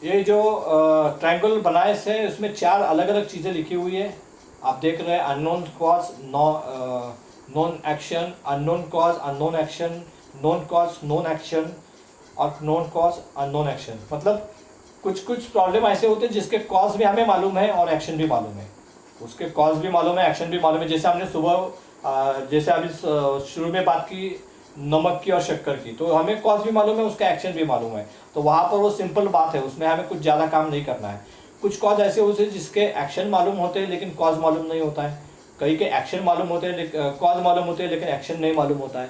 ये जो ट्रायंगल बनाए से उसमें 4 अलग अलग चीज़ें लिखी हुई है। आप देख रहे हैं unknown cause, non action, unknown cause unknown action, known cause known action और नोन कॉज अननोन एक्शन। मतलब कुछ कुछ प्रॉब्लम ऐसे होते हैं जिसके कॉज भी हमें मालूम है और एक्शन भी मालूम है। उसके कॉज भी मालूम है, एक्शन भी मालूम है। जैसे हमने सुबह जैसे अभी शुरू में बात की नमक की और शक्कर की, तो हमें कॉज भी मालूम है, उसका एक्शन भी मालूम है। तो वहाँ पर वो सिंपल बात है, उसमें हमें कुछ ज़्यादा काम नहीं करना है। कुछ कॉज ऐसे होते हैं जिसके एक्शन मालूम होते हैं लेकिन कॉज मालूम नहीं होता है। कई के एक्शन मालूम होते हैं, कॉज मालूम होते हैं लेकिन एक्शन नहीं मालूम होता है।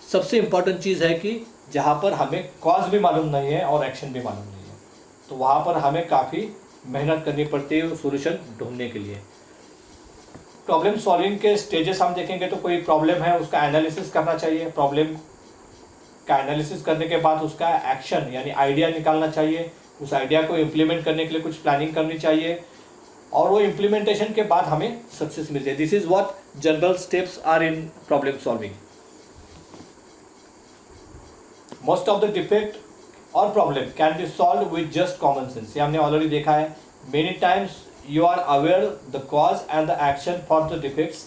सबसे इम्पॉर्टेंट चीज़ है कि जहाँ पर हमें कॉज भी मालूम नहीं है और एक्शन भी मालूम नहीं है, तो वहाँ पर हमें काफ़ी मेहनत करनी पड़ती है सोल्यूशन ढूंढने के लिए। प्रॉब्लम सॉल्विंग के स्टेजेस हम देखेंगे तो कोई प्रॉब्लम है उसका एनालिसिस करना चाहिए। प्रॉब्लम का एनालिसिस करने के बाद उसका एक्शन यानी आइडिया निकालना चाहिए। उस आइडिया को इम्प्लीमेंट करने के लिए कुछ प्लानिंग करनी चाहिए और वो इम्प्लीमेंटेशन के बाद हमें सक्सेस मिलती है। This is what general steps are in problem solving. Most of the defect or problem can be solved with just common sense. ये हमने ऑलरेडी देखा है many times. You are aware the cause and the action for the defects,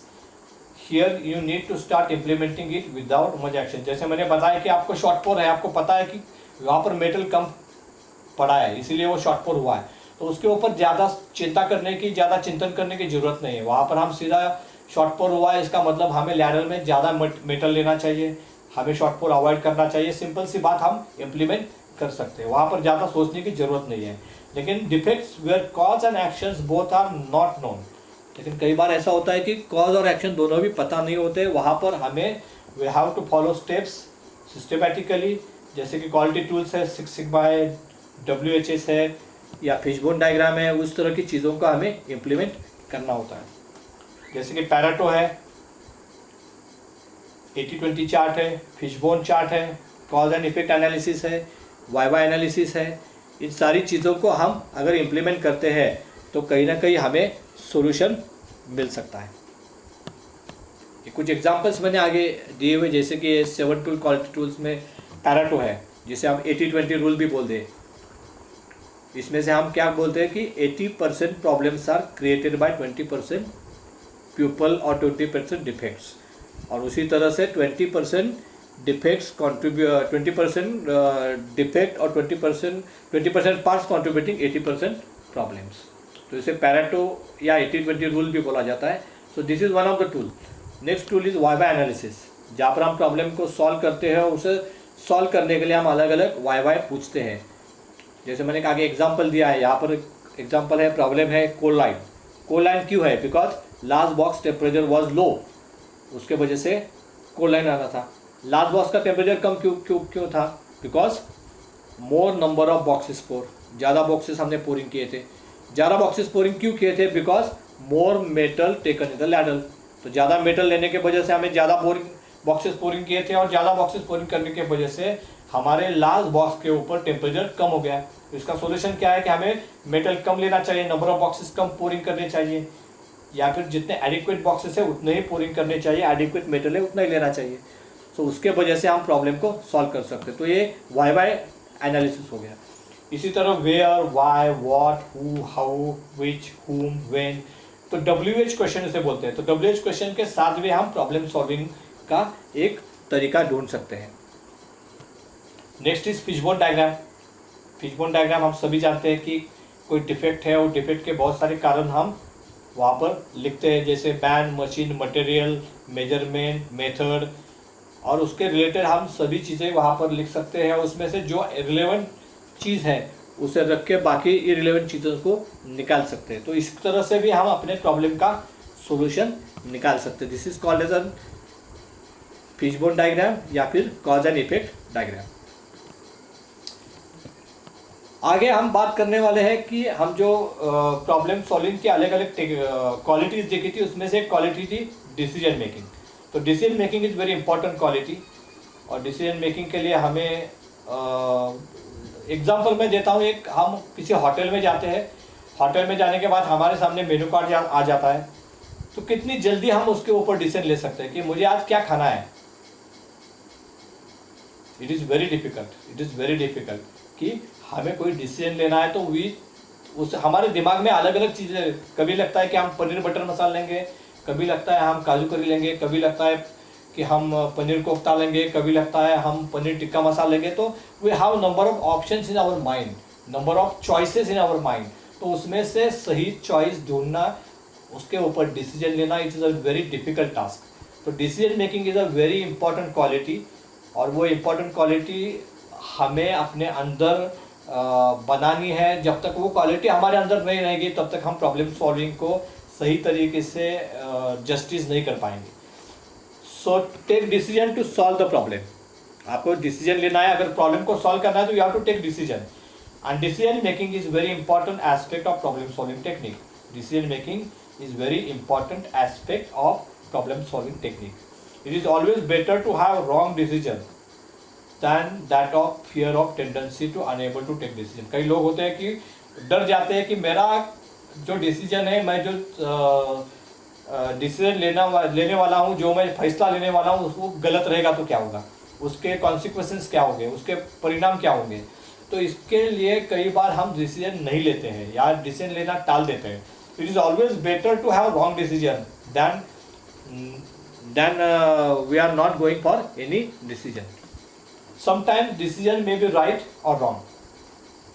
here you need to start implementing it without much action. जैसे मैंने बताया कि आपको short पोर है, आपको पता है कि वहाँ पर मेटल कम पड़ा है इसीलिए वो शॉर्ट पोर हुआ है, तो उसके ऊपर ज़्यादा चिंता करने की, ज़्यादा चिंतन करने की ज़रूरत नहीं है। वहाँ पर हम सीधा शॉर्ट पोर हुआ है इसका मतलब हमें लैडर में ज़्यादा मेटल लेना चाहिए, हमें शॉर्ट पोर अवॉइड करना चाहिए। सिंपल सी बात हम इम्प्लीमेंट कर सकते हैं, वहाँ पर ज़्यादा सोचने की ज़रूरत नहीं है। लेकिन defects were cause and actions both are not known, लेकिन कई बार ऐसा होता है कि कॉज और एक्शन दोनों भी पता नहीं होते। वहाँ पर हमें we have to follow steps systematically, जैसे कि क्वालिटी टूल्स है, 6 सिग्मा है, WHS है या फिशबोन डायग्राम है, उस तरह की चीज़ों का हमें इम्प्लीमेंट करना होता है। जैसे कि पैरेटो है, 80-20 चार्ट है, फिशबोन चार्ट है, कॉज एंड इफेक्ट एनालिसिस है, वाइवा एनालिसिस है। इन सारी चीज़ों को हम अगर इम्प्लीमेंट करते हैं तो कहीं ना कहीं हमें सॉल्यूशन मिल सकता है। ये कुछ एग्जांपल्स मैंने आगे दिए हुए, जैसे कि 7 टूल क्वालिटी टूल्स में पैरेटो है, जिसे हम 80-20 रूल भी बोल दें। इसमें से हम क्या बोलते हैं कि 80% problems are created by 20% people और 20% डिफेक्ट्स, और उसी तरह से 20% डिफेक्ट्स कॉन्ट्रीब्यूट 20% डिफेक्ट और 20% पार्ट्स कॉन्ट्रीब्यूटिंग 80% प्रॉब्लम्स। तो इसे पैरेटो या 80-20 रूल भी बोला जाता है। So this is one of the tool. Next tool is viva analysis, जहाँ पर हम प्रॉब्लम को सॉल्व करते हैं। उसे सॉल्व करने के लिए हम अलग अलग वाई पूछते हैं। जैसे मैंने आगे एग्जाम्पल दिया है, यहाँ पर एग्जाम्पल है, प्रॉब्लम है कोल लाइन। कोल लाइन क्यों है? Because last box temperature was low, उसके वजह से कोल लाइन आना था। लास्ट बॉक्स का टेम्परेचर कम क्यों था? Because more number of boxes pour, ज़्यादा बॉक्सेस हमने पोरिंग किए थे। ज़्यादा बॉक्सेस पोरिंग क्यों किए थे? Because more metal taken in the ladle, तो ज़्यादा मेटल लेने के वजह से हमें ज़्यादा बॉक्सेस पोरिंग किए थे, और ज़्यादा बॉक्सेस पोरिंग करने की वजह से हमारे लास्ट बॉक्स के ऊपर टेम्परेचर कम हो गया। तो इसका सॉल्यूशन क्या है कि हमें मेटल कम लेना चाहिए, number of boxes come pouring करने चाहिए, या फिर जितने एडिक्वेट बॉक्सेस है उतने ही पोरिंग करने चाहिए, एडिक्वेट मेटल है उतना ही लेना चाहिए। तो उसके वजह से हम प्रॉब्लम को सॉल्व कर सकते हैं। तो ये वाई एनालिसिस हो गया। इसी तरह where, why, what, who, how, which, whom, when, तो WH क्वेश्चन इसे बोलते हैं। तो WH क्वेश्चन के साथ भी हम प्रॉब्लम सॉल्विंग का एक तरीका ढूंढ सकते हैं। Next is fishbone diagram. Fishbone diagram हम सभी जानते हैं कि कोई डिफेक्ट है और डिफेक्ट के बहुत सारे कारण हम वहाँ पर लिखते हैं, जैसे man, machine, material, measurement, method, और उसके रिलेटेड हम सभी चीज़ें वहाँ पर लिख सकते हैं। उसमें से जो रिलेवेंट चीज़ है उसे रख के बाकी इरिलेवेंट चीज़ों को निकाल सकते हैं। तो इस तरह से भी हम अपने प्रॉब्लम का सॉल्यूशन निकाल सकते हैं। This is called as an fishbone diagram या फिर कॉज एंड इफेक्ट डायग्राम। आगे हम बात करने वाले हैं कि हम जो प्रॉब्लम सॉल्विंग की अलग अलग क्वालिटीज़ देखी थी, उसमें से एक क्वालिटी थी डिसीजन मेकिंग। तो decision making is very important quality, और डिसीजन मेकिंग के लिए हमें एग्जांपल मैं देता हूँ एक। हम किसी होटल में जाते हैं, होटल में जाने के बाद हमारे सामने मेनू कार्ड आ जाता है, तो कितनी जल्दी हम उसके ऊपर डिसीजन ले सकते हैं कि मुझे आज क्या खाना है। इट इज़ वेरी डिफिकल्ट कि हमें कोई डिसीजन लेना है तो उस हमारे दिमाग में अलग अलग चीज़ें, कभी लगता है कि हम पनीर बटर मसाला लेंगे, कभी लगता है हम काजू करी लेंगे, कभी लगता है कि हम पनीर कोफ्ता लेंगे, कभी लगता है हम पनीर टिक्का मसाला लेंगे। तो we have number of options in our mind, number of choices in our mind. तो उसमें से सही चॉइस ढूंढना, उसके ऊपर डिसीजन लेना, it is a very difficult task. तो decision making is a very important quality, और वो इम्पॉर्टेंट क्वालिटी हमें अपने अंदर बनानी है। जब तक वो क्वालिटी हमारे अंदर नहीं रहेगी तब तक हम प्रॉब्लम सॉल्विंग को सही तरीके से जस्टिस नहीं कर पाएंगे। So take decision to solve the problem. आपको डिसीजन लेना है, अगर प्रॉब्लम को सॉल्व करना है तो you have to take decision, and decision making is very important aspect of problem solving technique. Decision making is very important aspect of problem solving technique. It is always better to have wrong decision than that of fear of tendency to unable to take decision. कई लोग होते हैं कि डर जाते हैं कि मेरा जो डिसीजन है, मैं जो डिसीजन लेने वाला हूँ, जो मैं फैसला लेने वाला हूँ उसको गलत रहेगा तो क्या होगा, उसके कॉन्सिक्वेंसेस क्या होंगे, उसके परिणाम क्या होंगे। तो इसके लिए कई बार हम डिसीजन नहीं लेते हैं या डिसीजन लेना टाल देते हैं। It is always better to have wrong decision than we are not going for any decision. Sometimes decision may be right और रॉन्ग।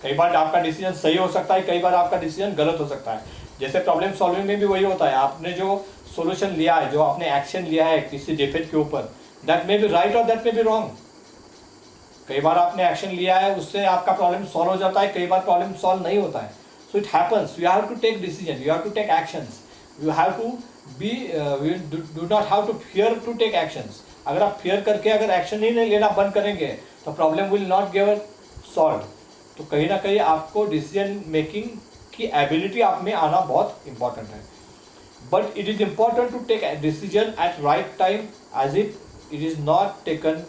कई बार आपका डिसीजन सही हो सकता है, कई बार आपका डिसीजन गलत हो सकता है। जैसे प्रॉब्लम सॉल्विंग में भी वही होता है, आपने जो सॉल्यूशन लिया है, जो आपने एक्शन लिया है किसी डिफेक्ट के ऊपर, दैट मे बी राइट और दैट मे बी रॉन्ग। कई बार आपने एक्शन लिया है, उससे आपका प्रॉब्लम सॉल्व हो जाता है, कई बार प्रॉब्लम सॉल्व नहीं होता है। So it happens, you have to take decision, you have to take actions, you have to be, you do not have to fear to take actions. अगर आप फियर करके अगर एक्शन ही नहीं लेना बंद करेंगे तो problem will not gate solve. तो कहीं ना कहीं आपको डिसीजन मेकिंग की एबिलिटी आप में आना बहुत इंपॉर्टेंट है। But it is important to take decision at right time, as if it is not taken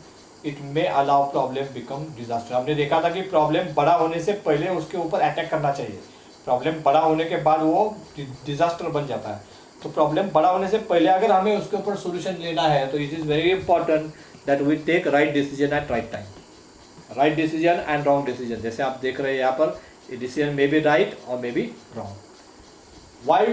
it may allow problem become disaster. हमने देखा था कि प्रॉब्लम बड़ा होने से पहले उसके ऊपर अटैक करना चाहिए, प्रॉब्लम बड़ा होने के बाद वो डिजास्टर बन जाता है। तो प्रॉब्लम बड़ा होने से पहले अगर हमें उसके ऊपर सोल्यूशन लेना है तो it is very important that we take right decision at right time. Right decision and wrong decision, जैसे आप देख रहे हैं यहाँ पर, डिसीजन मे बी राइट और may be wrong. Why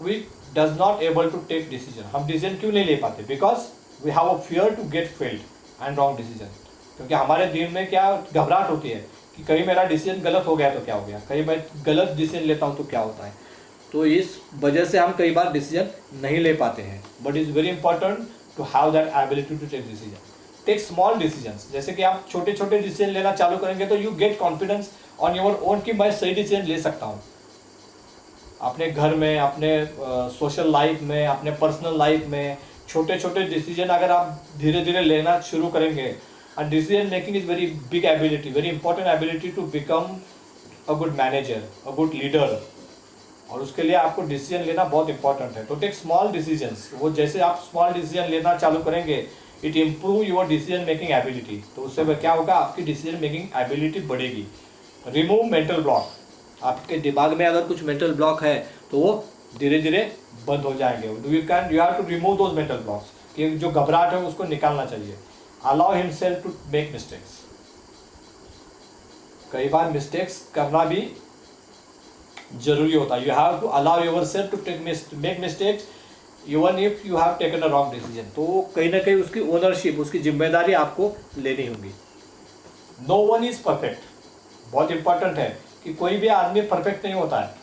we does not able to take decision, हम decision क्यों नहीं ले पाते? Because we have a fear to get failed and wrong decision. क्योंकि हमारे दिल में क्या घबराहट होती है कि कहीं मेरा डिसीजन गलत हो गया तो क्या हो गया, कहीं मैं गलत डिसीजन लेता हूँ तो क्या होता है। तो इस वजह से हम कई बार डिसीजन नहीं ले पाते हैं। But is very important to have that ability to take decision. Take small decisions, जैसे कि आप छोटे छोटे डिसीजन लेना चालू करेंगे तो you get confidence on your own कि मैं सही डिसीजन ले सकता हूँ। अपने घर में, अपने सोशल लाइफ में, अपने पर्सनल लाइफ में छोटे छोटे डिसीजन अगर आप धीरे धीरे लेना शुरू करेंगे, and decision making is very big ability, very important ability to become a good manager, a good leader. और उसके लिए आपको डिसीजन लेना बहुत इंपॉर्टेंट है। तो टेक स्मॉल डिसीजंस, वो जैसे आप स्मॉल डिसीजन लेना चालू करेंगे it improve your decision making ability. तो उससे क्या होगा, आपकी डिसीजन मेकिंग एबिलिटी बढ़ेगी। रिमूव मेंटल ब्लॉक, आपके दिमाग में अगर कुछ मेंटल ब्लॉक है तो वो धीरे धीरे बंद हो जाएंगे। You have to remove those mental blocks, कि जो घबराहट है उसको निकालना चाहिए। Allow himself to make mistakes, कई बार मिस्टेक्स करना भी जरूरी होता है। You have to allow yourself to make mistakes even if you have taken a wrong decision. तो कहीं ना कहीं उसकी ओनरशिप, उसकी जिम्मेदारी आपको लेनी होगी। नो वन इज परफेक्ट, बहुत इंपॉर्टेंट है कि कोई भी आदमी परफेक्ट नहीं होता है।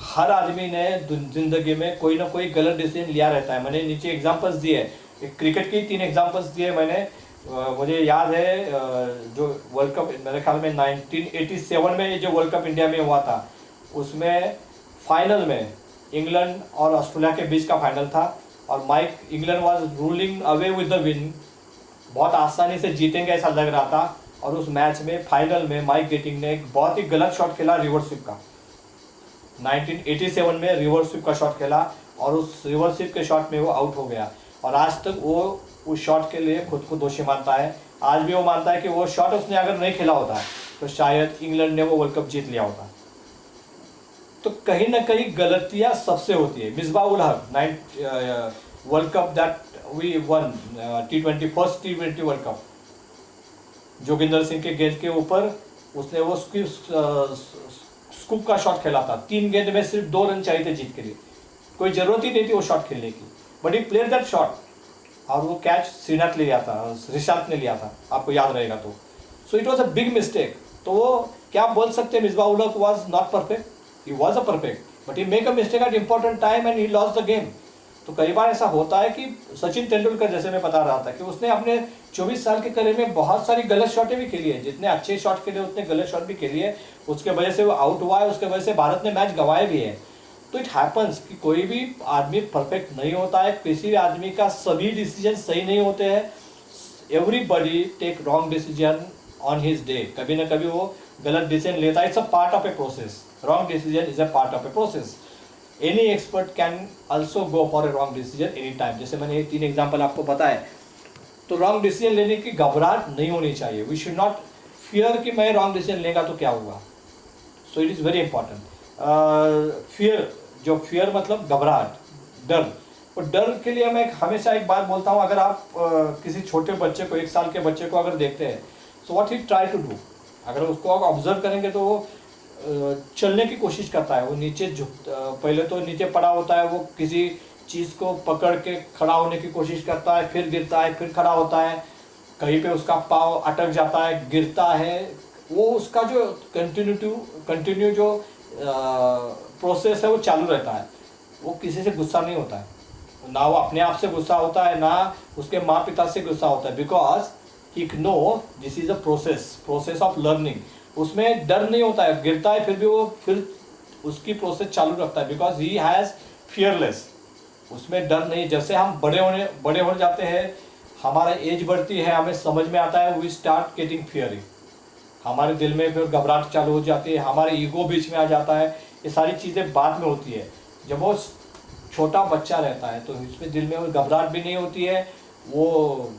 हर आदमी ने जिंदगी में कोई ना कोई गलत डिसीजन लिया रहता है। मैंने नीचे एग्जांपल्स दिए, क्रिकेट के 3 एग्जांपल्स दिए मैंने। मुझे याद है जो वर्ल्ड कप मेरे ख्याल में 1987 में जो वर्ल्ड कप इंडिया में हुआ था, उसमें फाइनल में इंग्लैंड और ऑस्ट्रेलिया के बीच का फाइनल था, और England was ruling away with the win, बहुत आसानी से जीतेंगे ऐसा लग रहा था। और उस मैच में फाइनल में माइक गेटिंग ने एक बहुत ही गलत शॉट खेला, रिवर्स स्वीप का। 1987 में रिवर्स स्वीप का शॉट खेला और उस रिवर्स स्वीप के शॉट में वो आउट हो गया। और आज तक वो उस शॉट के लिए खुद को दोषी मानता है। आज भी वो मानता है कि वो शॉट उसने अगर नहीं खेला होता तो शायद इंग्लैंड ने वो वर्ल्ड कप जीत लिया होता। तो कहीं ना कहीं गलतियां सबसे होती है। Misbah ul Haq world cup that we won T20 first T20 world cup, Joginder Singh के गेंद के ऊपर उसने वो स्कूप का शॉट खेला था, 3 गेंद में सिर्फ 2 रन चाहिए थे जीत के लिए, कोई ज़रूरत ही नहीं थी वो शॉट खेलने की, but he played that shot, और वो कैच श्रीनाथ ले लिया था, ऋषांत ने लिया था, आपको याद रहेगा तो। So it was a big mistake. तो वो क्या आप बोल सकते हैं Misbah ul Haq was not perfect, he was a perfect, but he make a mistake at important time and he loss the game. तो कई बार ऐसा होता है कि सचिन तेंदुलकर, जैसे मैं बता रहा था, कि उसने अपने 24 साल के करियर में बहुत सारी गलत शॉटें भी खेली है, जितने अच्छे शॉट खेले उतने गलत शॉट भी खेली है, उसके वजह से वो आउट हुआ है, उसके वजह से भारत ने मैच गंवाए भी है। तो इट हैपन्स कि कोई भी आदमी परफेक्ट नहीं होता है, किसी भी आदमी का सभी डिसीजन सही नहीं होते हैं, everybody take wrong decision on his day, कभी ना कभी वो गलत डिसीजन लेता है, it's a part of a process, wrong decision is a part of a process. Any expert can also go for a wrong decision any time, जैसे मैंने ये 3 एग्जाम्पल आपको बताए। तो रॉन्ग डिसीजन लेने की घबराहट नहीं होनी चाहिए, वी शुड नॉट फियर कि मैं रॉन्ग डिसीजन लेगा तो क्या होगा। So it is very important. Fear मतलब घबराहट, डर। और डर के लिए मैं हमेशा एक बात बोलता हूँ, अगर आप किसी छोटे बच्चे को, 1 साल के बच्चे को अगर देखते हैं, so what he try to do, अगर उसको आप ऑब्जर्व करेंगे तो वो चलने की कोशिश करता है, वो नीचे पहले तो नीचे पड़ा होता है, वो किसी चीज़ को पकड़ के खड़ा होने की कोशिश करता है, फिर गिरता है, फिर खड़ा होता है, कहीं पे उसका पाँव अटक जाता है, गिरता है। वो उसका जो कंटिन्यू जो प्रोसेस है वो चालू रहता है, वो किसी से गुस्सा नहीं होता है, ना वो अपने आप से गुस्सा होता है, ना उसके माँ पिता से गुस्सा होता है, because he know this is a process of learning. उसमें डर नहीं होता है, गिरता है फिर भी वो फिर उसकी प्रोसेस चालू रखता है, बिकॉज ही हैज़ फियरलेस, उसमें डर नहीं। जैसे हम बड़े हो जाते हैं, हमारा एज बढ़ती है, हमें समझ में आता है, वी स्टार्ट गेटिंग फियरिंग, हमारे दिल में फिर घबराहट चालू हो जाती है, हमारे ईगो बीच में आ जाता है, ये सारी चीज़ें बाद में होती है। जब वो छोटा बच्चा रहता है तो इसमें दिल में वो घबराहट भी नहीं होती है, वो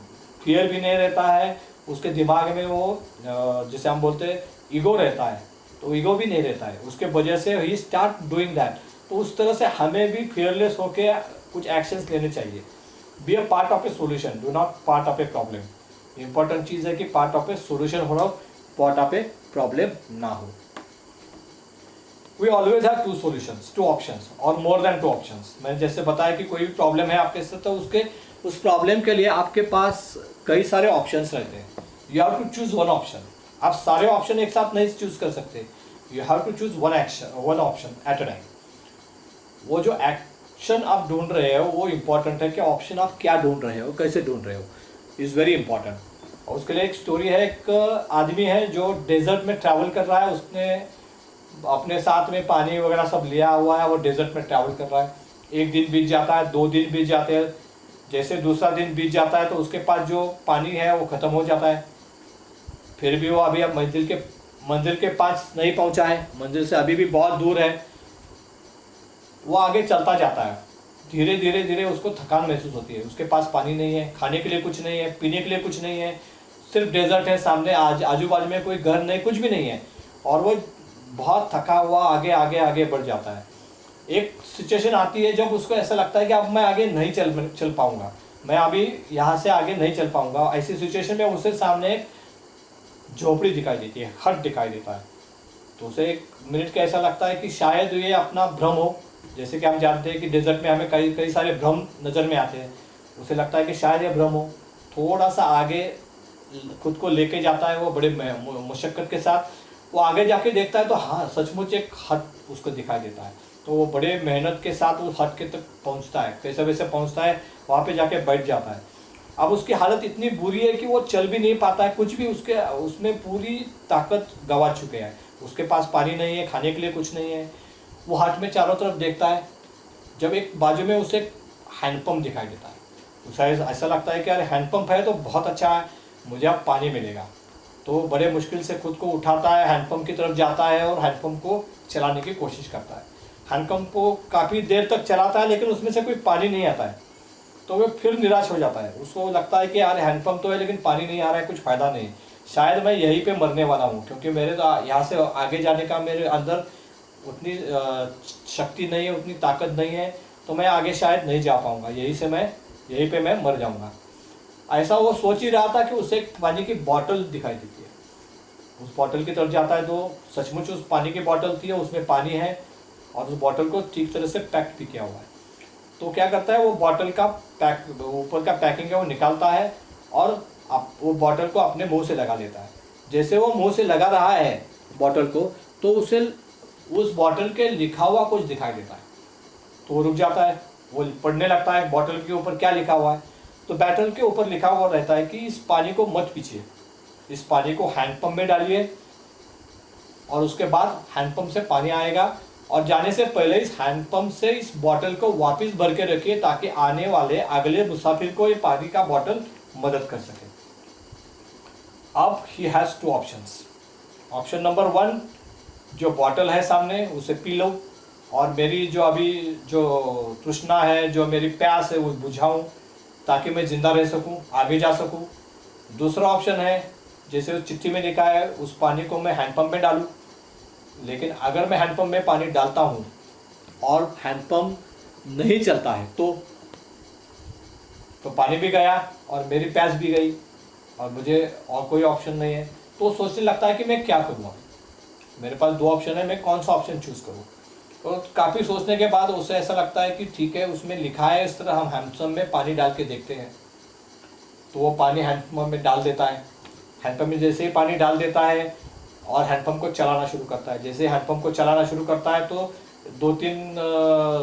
फियर भी नहीं रहता है, उसके दिमाग में वो जिसे हम बोलते हैं ईगो रहता है, तो ईगो भी नहीं रहता है, उसके वजह से ही स्टार्ट डूइंग दैट। तो उस तरह से हमें भी फियरलेस होके कुछ एक्शंस लेने चाहिए। Be a part of a solution, do not part of a problem. Important चीज़ है कि पार्ट ऑफ ए सोल्यूशन हो रहा हो, पार्ट ऑफ ए प्रॉब्लम ना हो। We always have 2 solutions, 2 options और मोर देन 2 ऑप्शंस। मैंने जैसे बताया कि कोई भी प्रॉब्लम है आपके साथ, तो उस प्रॉब्लम के लिए आपके पास कई सारे ऑप्शंस रहते हैं। You have to choose one option, आप सारे ऑप्शन एक साथ नहीं चूज कर सकते, you have to choose one option at a time. वो जो एक्शन आप ढूंढ रहे हो वो इंपॉर्टेंट है कि ऑप्शन आप क्या ढूंढ रहे हो, कैसे ढूंढ रहे हो, इज़ वेरी इंपॉर्टेंट। और उसके लिए एक स्टोरी है, एक आदमी है जो डेजर्ट में ट्रैवल कर रहा है, उसने अपने साथ में पानी वगैरह सब लिया हुआ है, वो डेजर्ट में ट्रैवल कर रहा है। 1 दिन बीत जाता है, 2 दिन बीत जाते हैं, जैसे दूसरा दिन बीत जाता है तो उसके पास जो पानी है वो ख़त्म हो जाता है। फिर भी वो अभी अब मंजिल के पास नहीं पहुंचा है, मंजिल से अभी भी बहुत दूर है। वो आगे चलता जाता है, धीरे धीरे उसको थकान महसूस होती है, उसके पास पानी नहीं है, खाने के लिए कुछ नहीं है, पीने के लिए कुछ नहीं है, सिर्फ डेजर्ट है सामने, आजू बाजू में कोई घर नहीं, कुछ भी नहीं है, और वो बहुत थका हुआ आगे बढ़ जाता है। एक सिचुएशन आती है जब उसको ऐसा लगता है कि अब मैं आगे नहीं चल पाऊंगा, मैं अभी यहाँ से आगे नहीं चल पाऊंगा। ऐसी सिचुएशन में उसे सामने एक झोपड़ी दिखाई देती है, हट दिखाई देता है। तो उसे 1 मिनट का ऐसा लगता है कि शायद ये अपना भ्रम हो, जैसे कि हम जानते हैं कि डेजर्ट में हमें कई सारे भ्रम नज़र में आते हैं। उसे लगता है कि शायद ये भ्रम हो, थोड़ा सा आगे खुद को लेके जाता है वो बड़े मुशक्क़त के साथ। वो आगे जाके देखता है तो हाँ सचमुच एक हट उसको दिखाई देता है, तो वो बड़े मेहनत के साथ उस हट के तक पहुंचता है, कैसे वैसे पहुंचता है, वहाँ पे जाके बैठ जाता है। अब उसकी हालत इतनी बुरी है कि वो चल भी नहीं पाता है, कुछ भी उसमें पूरी ताकत गंवा चुके हैं, उसके पास पानी नहीं है, खाने के लिए कुछ नहीं है। वो हट में चारों तरफ देखता है, जब एक बाजू में उसे हैंडपम्प दिखाई देता है, उसे ऐसा लगता है कि यार हैंडपम्प है तो बहुत अच्छा है, मुझे अब पानी मिलेगा। तो बड़े मुश्किल से खुद को उठाता है, हैंडपम्प की तरफ जाता है और हैंडपम्प को चलाने की कोशिश करता है। हैंडपम्प को काफ़ी देर तक चलाता है लेकिन उसमें से कोई पानी नहीं आता है, तो वह फिर निराश हो जाता है। उसको लगता है कि यार हैंडपम्प तो है लेकिन पानी नहीं आ रहा है, कुछ फ़ायदा नहीं, शायद मैं यहीं पे मरने वाला हूँ, क्योंकि मेरे तो यहाँ से आगे जाने का मेरे अंदर उतनी शक्ति नहीं है, उतनी ताकत नहीं है, तो मैं आगे शायद नहीं जा पाऊँगा, यहीं पे मैं मर जाऊँगा। ऐसा वो सोच ही रहा था कि उसे एक पानी की बॉटल दिखाई देती है। उस बॉटल की तरफ जाता है तो सचमुच उस पानी की बॉटल थी, उसमें पानी है और उस बॉटल को ठीक तरह से पैक भी किया हुआ है। तो क्या करता है वो बॉटल का ऊपर का पैकिंग है वो निकालता है और वो बॉटल को अपने मुंह से लगा लेता है। जैसे वो मुंह से लगा रहा है बॉटल को, तो उसे उस बॉटल के लिखा हुआ कुछ दिखाई देता है, तो वो रुक जाता है, वो पढ़ने लगता है बॉटल के ऊपर क्या लिखा हुआ है। तो बॉटल के ऊपर लिखा हुआ रहता है कि इस पानी को मत पीछिए, इस पानी को हैंडपम्प में डालिए और उसके बाद हैंडपम्प से पानी आएगा और जाने से पहले इस हैंडपम्प से इस बॉटल को वापस भर के रखिए ताकि आने वाले अगले मुसाफिर को ये पानी का बॉटल मदद कर सके। अब he has two options. Option number 1, जो बॉटल है सामने उसे पी लो और मेरी जो अभी जो तृष्णा है, जो मेरी प्यास है वो बुझाऊं ताकि मैं ज़िंदा रह सकूं, आगे जा सकूं। दूसरा ऑप्शन है जैसे उस चिट्ठी में लिखा है उस पानी को मैं हैंडपम्प में डालूं, लेकिन अगर मैं हैंडपम्प में पानी डालता हूं और हैंडपम्प नहीं चलता है तो पानी भी गया और मेरी प्यास भी गई और मुझे और कोई ऑप्शन नहीं है। तो सोचने लगता है कि मैं क्या करूँ, मेरे पास 2 ऑप्शन है, मैं कौन सा ऑप्शन चूज़ करूँ। तो काफ़ी सोचने के बाद उसे ऐसा लगता है कि ठीक है उसमें लिखा है इस तरह, हम हैंडपम्प में पानी डाल के देखते हैं। तो वो पानी हैंडपम्प में डाल देता है। हैंडपम्प में जैसे ही पानी डाल देता है और हैंडपम्प को चलाना शुरू करता है। जैसे हैंडपम्प को चलाना शुरू करता है तो 2-3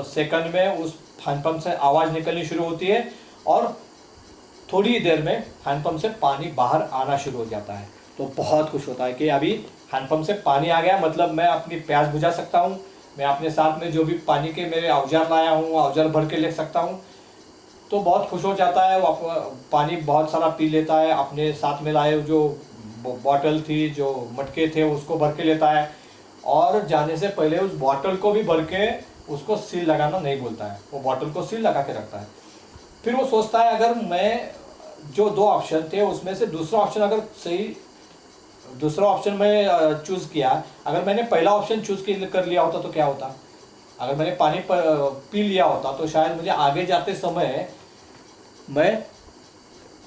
सेकंड में उस हैंडपम्प से आवाज़ निकलनी शुरू होती है और थोड़ी देर में हैंडपम्प से पानी बाहर आना शुरू हो जाता है। तो बहुत खुश होता है कि अभी हैंडपम्प से पानी आ गया, मतलब मैं अपनी प्यास बुझा सकता हूँ, मैं अपने साथ में जो भी पानी के मेरे औजार लाया हूँ औजार भर के ले सकता हूँ। तो बहुत खुश हो जाता है, वो पानी बहुत सारा पी लेता है, अपने साथ में लाए जो बॉटल थी, जो मटके थे उसको भर के लेता है और जाने से पहले उस बॉटल को भी भर के उसको सील लगाना नहीं भूलता है, वो बॉटल को सील लगा के रखता है। फिर वो सोचता है अगर मैं जो 2 ऑप्शन थे उसमें से दूसरा ऑप्शन अगर सही, दूसरा ऑप्शन मैं चूज़ किया, अगर मैंने पहला ऑप्शन चूज़ कर लिया होता तो क्या होता, अगर मैंने पानी पी लिया होता तो शायद मुझे आगे जाते समय मैं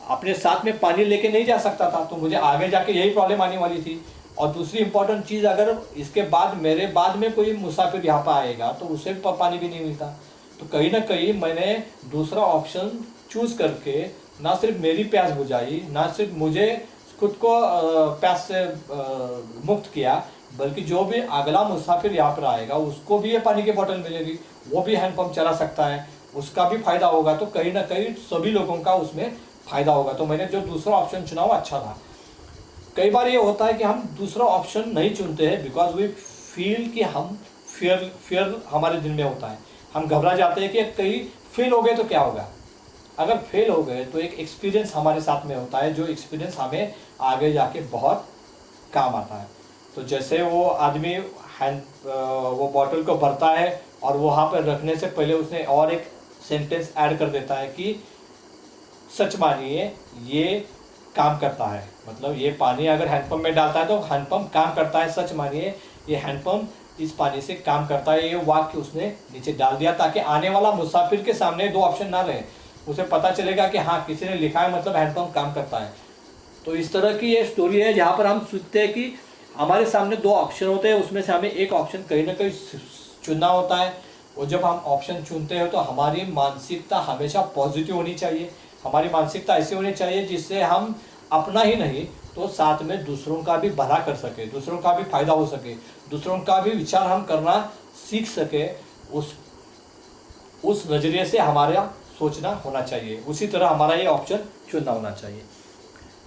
अपने साथ में पानी लेके नहीं जा सकता था, तो मुझे आगे जाके यही प्रॉब्लम आने वाली थी। और दूसरी इम्पॉर्टेंट चीज़, अगर इसके बाद मेरे बाद में कोई मुसाफिर यहाँ पर आएगा तो उसे पानी भी नहीं मिलता। तो कहीं ना कहीं मैंने दूसरा ऑप्शन चूज़ करके ना सिर्फ मेरी प्यास बुझाई, ना सिर्फ मुझे खुद को प्यास से मुक्त किया, बल्कि जो भी अगला मुसाफिर यहाँ पर आएगा उसको भी ये पानी की बोतल मिलेगी, वो भी हैंडपम्प चला सकता है, उसका भी फायदा होगा। तो कहीं ना कहीं सभी लोगों का उसमें फ़ायदा होगा। तो मैंने जो दूसरा ऑप्शन चुना वो अच्छा था। कई बार ये होता है कि हम दूसरा ऑप्शन नहीं चुनते हैं बिकॉज वी फील कि हम फियर हमारे दिल में होता है, हम घबरा जाते हैं कि कहीं फेल हो गए तो क्या होगा। अगर फेल हो गए तो एक एक्सपीरियंस हमारे साथ में होता है, जो एक्सपीरियंस हमें आगे जाके बहुत काम आता है। तो जैसे वो आदमी वो बॉटल को भरता है और वहाँ पर रखने से पहले उसने और एक सेंटेंस ऐड कर देता है कि सच मानिए ये काम करता है, मतलब ये पानी अगर हैंडपम्प में डालता है तो हैंडपम्प काम करता है, सच मानिए ये हैंडपम्प इस पानी से काम करता है। ये वाक्य उसने नीचे डाल दिया ताकि आने वाला मुसाफिर के सामने 2 ऑप्शन ना रहे, उसे पता चलेगा कि हाँ किसी ने लिखा है मतलब हैंडपम्प काम करता है। तो इस तरह की ये स्टोरी है जहाँ पर हम सोचते हैं कि हमारे सामने 2 ऑप्शन होते हैं, उसमें से हमें एक ऑप्शन कहीं ना कहीं चुनना होता है। और जब हम ऑप्शन चुनते हैं तो हमारी मानसिकता हमेशा पॉजिटिव होनी चाहिए। हमारी मानसिकता ऐसी होनी चाहिए जिससे हम अपना ही नहीं तो साथ में दूसरों का भी भला कर सके, दूसरों का भी फायदा हो सके, दूसरों का भी विचार हम करना सीख सके। उस नज़रिए से हमारा सोचना होना चाहिए, उसी तरह हमारा ये ऑप्शन चुनना होना चाहिए।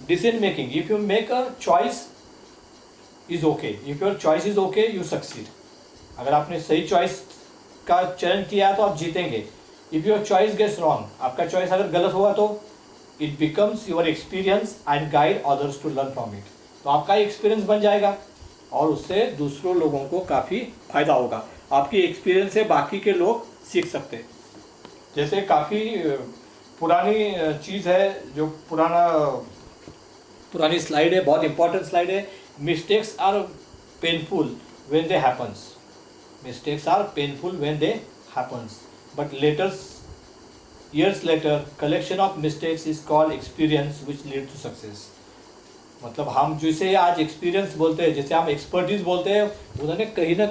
Decision making, if you make a choice is okay, if your choice is okay you succeed. अगर आपने सही चॉइस का चयन किया तो आप जीतेंगे। If your choice gets wrong, आपका चॉइस अगर गलत हुआ तो it becomes your experience and guide others to learn from it. तो आपका एक्सपीरियंस बन जाएगा और उससे दूसरों लोगों को काफ़ी फायदा होगा। आपकी एक्सपीरियंस से बाकी के लोग सीख सकते हैं। जैसे काफ़ी पुरानी चीज़ है, जो पुरानी स्लाइड है, बहुत इंपॉर्टेंट स्लाइड है। Mistakes are painful when they happens, mistakes are painful when they happens, but years later collection of mistakes is called experience which lead to success। मतलब हम जिसे आज एक्सपीरियंस बोलते हैं, जिसे हम एक्सपर्टीज बोलते हैं, उन्होंने कहीं ना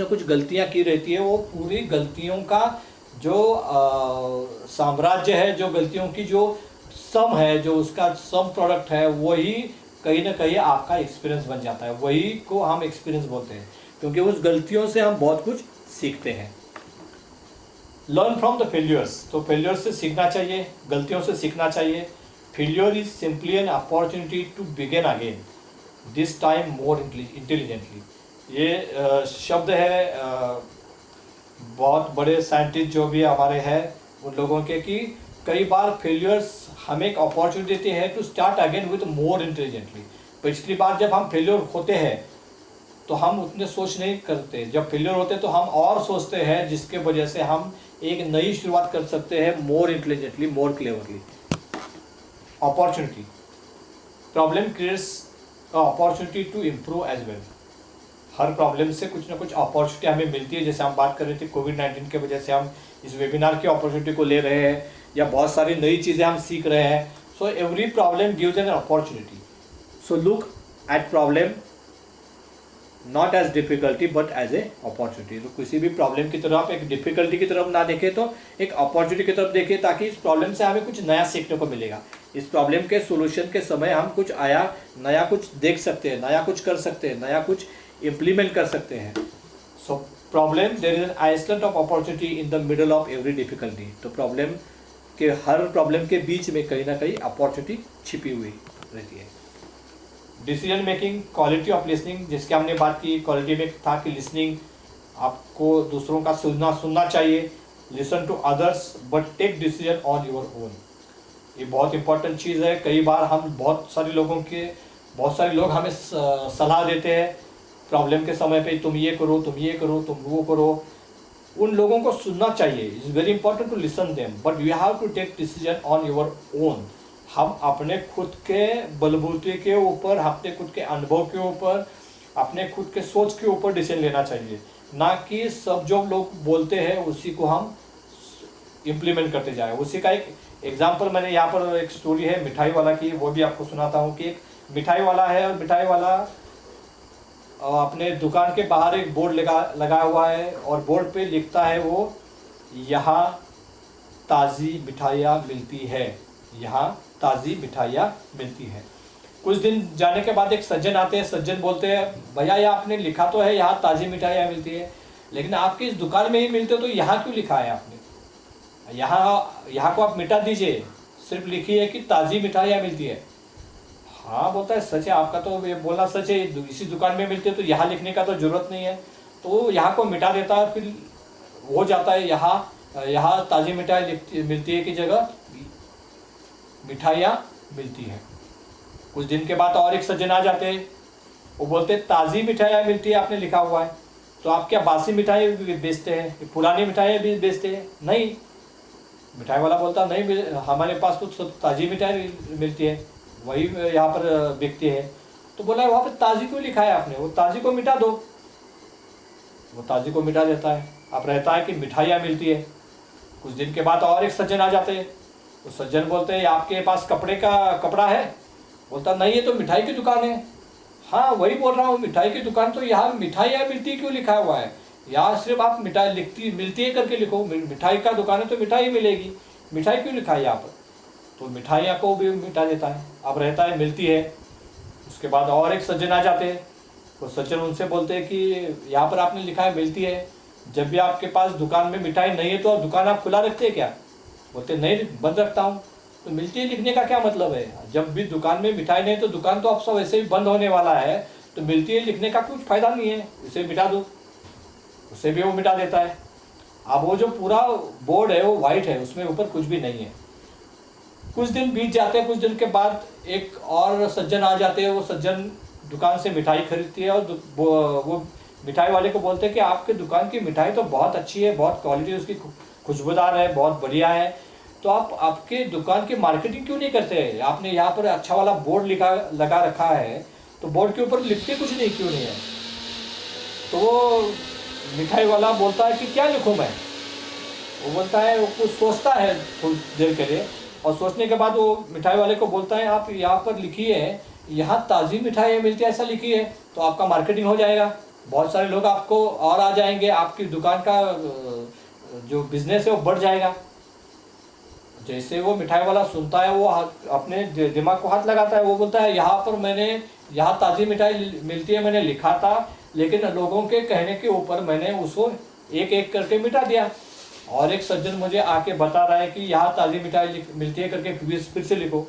कुछ गलतियां की रहती है। वो पूरी गलतियों का जो साम्राज्य है, जो गलतियों की जो सम है, जो उसका सम प्रोडक्ट है, वही कहीं ना कहीं आपका एक्सपीरियंस बन जाता है। वही को हम एक्सपीरियंस बोलते हैं, क्योंकि उस गलतियों से हम बहुत कुछ सीखते हैं। लर्न फ्रॉम द फेल्यूर्स, तो फेल्यूर से सीखना चाहिए, गलतियों से सीखना चाहिए। Failure is simply an opportunity to begin again, this time more intelligently. ये शब्द है बहुत बड़े साइंटिस्ट जो भी हमारे हैं उन लोगों के, कि कई बार फेल्यूर्स हमें एक अपॉर्चुनिटी देती है to start again with more intelligently. पिछली बार जब हम फेल्यूर होते हैं तो हम उतने सोच नहीं करते, जब फेल्यूर होते तो हम और सोचते हैं, जिसके वजह से हम एक नई शुरुआत कर सकते हैं more intelligently, more cleverly. Opportunity, problem creates opportunity to improve as well. हर प्रॉब्लम से कुछ ना कुछ अपॉर्चुनिटी हमें मिलती है। जैसे हम बात कर रहे थे कोविड-19 के वजह से हम इस वेबिनार की अपॉर्चुनिटी को ले रहे हैं, या बहुत सारी नई चीज़ें हम सीख रहे हैं। So every problem gives an opportunity. So look at problem not as difficulty but as a opportunity. तो किसी भी प्रॉब्लम की तरफ आप एक डिफिकल्टी की तरफ ना देखें, तो एक अपॉर्चुनिटी की तरफ देखिए, ताकि इस प्रॉब्लम से हमें कुछ नया सीखने को मिलेगा। इस प्रॉब्लम के सोल्यूशन के समय हम कुछ नया कुछ देख सकते हैं, नया कुछ कर सकते हैं, नया कुछ इम्प्लीमेंट कर सकते हैं। So problem, there is an island of opportunity in the middle of every difficulty. तो प्रॉब्लम के हर प्रॉब्लम के बीच में कहीं ना कहीं अपॉर्चुनिटी छिपी हुई रहती है। Decision making, quality of listening, जिसकी हमने बात की, क्वालिटी में था कि लिसनिंग, आपको दूसरों का सुनना चाहिए। Listen to others but take decision on your own. ये बहुत इंपॉर्टेंट चीज़ है। कई बार हम बहुत सारे लोग हमें सलाह देते हैं प्रॉब्लम के समय पे, तुम ये करो, तुम ये करो, तुम वो करो। उन लोगों को सुनना चाहिए। It's very important to listen them, but you have to take decision on your own. हम अपने खुद के बलबूते के ऊपर, अपने खुद के अनुभव के ऊपर, अपने खुद के सोच के ऊपर डिसीजन लेना चाहिए, ना कि सब जो लोग बोलते हैं उसी को हम इम्प्लीमेंट करते जाए। उसी का एक एग्जाम्पल मैंने यहाँ पर एक स्टोरी है मिठाई वाला की, वो भी आपको सुनाता हूँ। कि एक मिठाई वाला है, और मिठाई वाला अपने दुकान के बाहर एक बोर्ड लगा हुआ है, और बोर्ड पे लिखता है वो, यहाँ ताज़ी मिठाइयाँ मिलती है, यहाँ ताज़ी मिठाइयाँ मिलती है। कुछ दिन जाने के बाद एक सज्जन आते हैं। सज्जन बोलते हैं, भैया ये आपने लिखा तो है यहाँ ताज़ी मिठाइयाँ मिलती है, लेकिन आपकी इस दुकान में ही मिलते हो, तो यहाँ क्यों लिखा है आपने? यहाँ को आप मिटा दीजिए, सिर्फ लिखिए कि ताज़ी मिठाइयाँ मिलती है। हाँ बोलता है, सच है, आपका तो ये बोलना सच है, इसी दुकान में मिलती है, तो यहाँ लिखने का तो ज़रूरत नहीं है। तो यहाँ को मिटा देता है, फिर हो जाता है यहाँ ताज़ी मिठाई मिलती है की जगह मिठाइयाँ मिलती हैं। कुछ दिन के बाद और एक सज्जन आ जाते हैं, वो बोलते हैं ताज़ी मिठाइयाँ मिलती है, आपने लिखा हुआ है, तो आप क्या बासी मिठाई बेचते हैं, पुरानी मिठाइयाँ भी बेचते हैं? नहीं। मिठाई वाला बोलता, नहीं, हमारे पास तो सब ताज़ी मिठाई मिलती है, वही यहाँ पर बिकती है। तो बोला, वहाँ पर ताज़ी क्यों लिखा है आपने? वो ताज़ी को मिटा दो। वो ताज़ी को मिटा देता है। अब रहता है कि मिठाइयाँ मिलती है। कुछ दिन के बाद और एक सज्जन आ जाते हैं। तो सज्जन बोलते हैं, आपके पास कपड़ा है? बोलता, नहीं, ये तो मिठाई की दुकान है। हाँ वही बोल रहा हूँ, मिठाई की दुकान, तो यहाँ मिठाइयाँ मिलती क्यों लिखा हुआ है? यहाँ सिर्फ आप मिठाई मिलती है करके लिखो, मिठाई का दुकान है तो मिठाई मिलेगी, मिठाई क्यों लिखा है यहाँ पर? तो मिठाइयाँ को भी मिटा देता है। अब रहता है मिलती है। उसके बाद और एक सज्जन आ जाते हैं। तो सज्जन उनसे बोलते हैं कि यहाँ पर आपने लिखा है मिलती है, जब भी आपके पास दुकान में मिठाई नहीं है तो दुकान आप खुला रखते हैं क्या? बोलते, नहीं, बंद रखता हूँ। तो मिलती है लिखने का क्या मतलब है? जब भी दुकान में मिठाई नहीं तो दुकान तो अब सब वैसे ही बंद होने वाला है, तो मिलती है लिखने का कुछ फ़ायदा नहीं है, उसे मिटा दो। उसे भी वो मिटा देता है। अब वो जो पूरा बोर्ड है वो वाइट है, उसमें ऊपर कुछ भी नहीं है। कुछ दिन बीत जाते हैं। कुछ दिन के बाद एक और सज्जन आ जाते हैं। वो सज्जन दुकान से मिठाई खरीदती है, और वो मिठाई वाले को बोलते हैं कि आपके दुकान की मिठाई तो बहुत अच्छी है, बहुत क्वालिटी उसकी खुशबूदार है, बहुत बढ़िया है, तो आप आपके दुकान की मार्केटिंग क्यों नहीं करते हैं? आपने यहाँ पर अच्छा वाला बोर्ड लगा रखा है, तो बोर्ड के ऊपर लिखते कुछ नहीं क्यों नहीं है? तो वो मिठाई वाला बोलता है कि क्या लिखूँ मैं? वो बोलता है, वो कुछ सोचता है थोड़ी देर के लिए, और सोचने के बाद वो मिठाई वाले को बोलता है, आप यहाँ पर लिखिए यहाँ ताज़ी मिठाई मिलती है ऐसा लिखी है, तो आपका मार्केटिंग हो जाएगा, बहुत सारे लोग आपको और आ जाएंगे, आपकी दुकान का जो बिजनेस है वो बढ़ जाएगा। जैसे वो मिठाई वाला सुनता है, वो अपने दिमाग को हाथ लगाता है, वो बोलता है यहाँ पर मैंने, यहाँ ताज़ी मिठाई मिलती है, मैंने लिखा था, लेकिन लोगों के कहने के ऊपर मैंने उसको एक एक करके मिटा दिया। और एक सज्जन मुझे आके बता रहा है कि यहाँ ताज़ी मिठाई मिलती है करके फिर से लिखो।